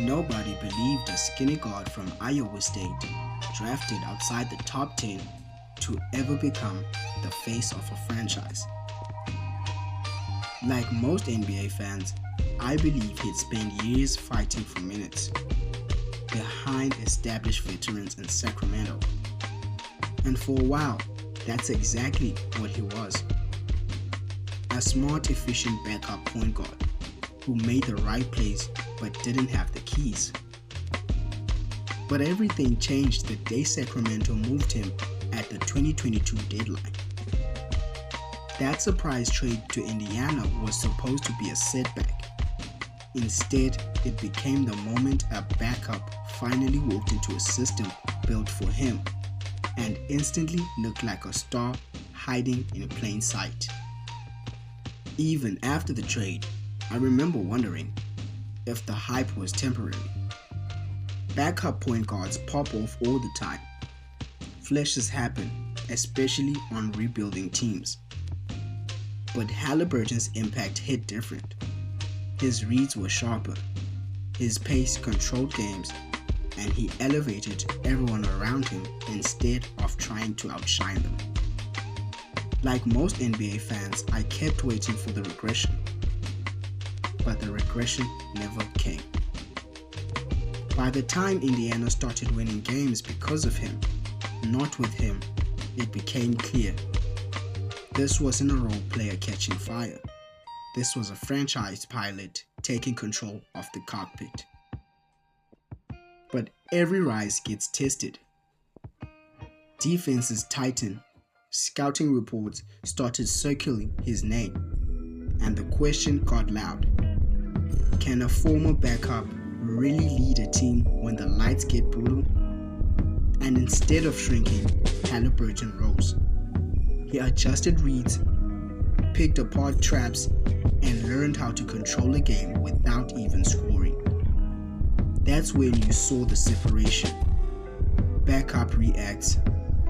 Nobody believed a skinny guard from Iowa State, drafted outside the top 10, to ever become the face of a franchise. Like most NBA fans, I believe he'd spent years fighting for minutes behind established veterans in Sacramento. And for a while, that's exactly what he was. A smart, efficient backup point guard who made the right plays but didn't have the keys. But everything changed the day Sacramento moved him at the 2022 deadline. That surprise trade to Indiana was supposed to be a setback. Instead, it became the moment a backup finally walked into a system built for him and instantly looked like a star hiding in plain sight. Even after the trade, I remember wondering if the hype was temporary. Backup point guards pop off all the time. Flashes happen, especially on rebuilding teams. But Haliburton's impact hit different. His reads were sharper, his pace controlled games, and he elevated everyone around him instead of trying to outshine them. Like most NBA fans, I kept waiting for the regression. But the regression never came. By the time Indiana started winning games because of him, not with him, it became clear. This wasn't a role player catching fire. This was a franchise pilot taking control of the cockpit. But every rise gets tested. Defenses tighten. Scouting reports started circling his name. And the question got loud. Can a former backup really lead a team when the lights get brutal? And instead of shrinking, Haliburton rose. He adjusted reads, picked apart traps, and learned how to control a game without even scoring. That's when you saw the separation. Backup reacts,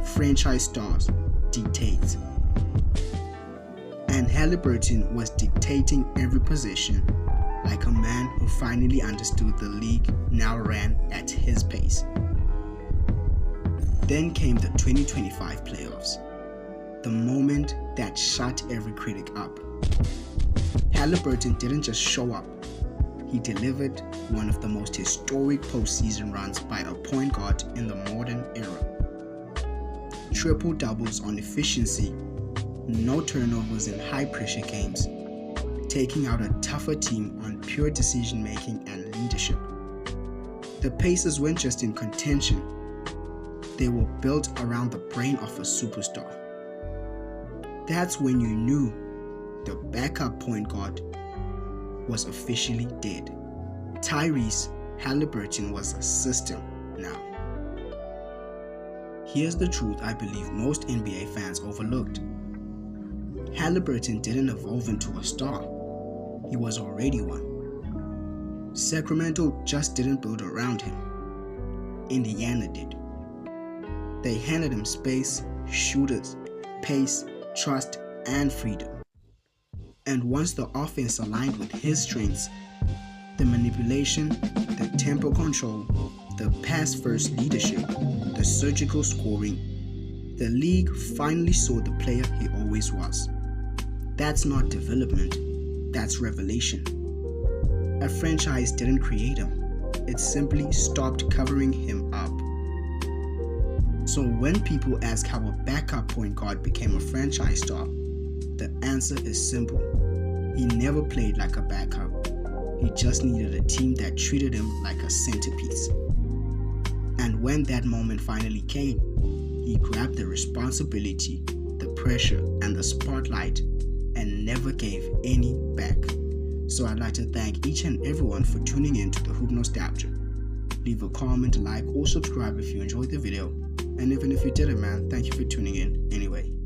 franchise stars dictates. And Haliburton was dictating every possession, like a man who finally understood the league now ran at his pace. Then came the 2025 playoffs, the moment that shut every critic up. Haliburton didn't just show up, he delivered one of the most historic postseason runs by a point guard in the modern era. Triple doubles on efficiency, no turnovers in high pressure games, taking out a tougher team on pure decision making and leadership. The Pacers weren't just in contention, they were built around the brain of a superstar. That's when you knew the backup point guard was officially dead. Tyrese Haliburton was a system now. Here's the truth I believe most NBA fans overlooked. Haliburton didn't evolve into a star. He was already one. Sacramento just didn't build around him. Indiana did. They handed him space, shooters, pace, trust, and freedom. And once the offense aligned with his strengths, the manipulation, the tempo control, the pass-first leadership, the surgical scoring, the league finally saw the player he always was. That's not development, that's revelation. A franchise didn't create him, it simply stopped covering him up. So when people ask how a backup point guard became a franchise star, the answer is simple. He never played like a backup. He just needed a team that treated him like a centerpiece. And when that moment finally came, he grabbed the responsibility, the pressure, and the spotlight and never gave any back. So I'd like to thank each and everyone for tuning in to the Hoop Nostalgia. Leave a comment, like, or subscribe if you enjoyed the video. And even if you didn't, man, thank you for tuning in anyway.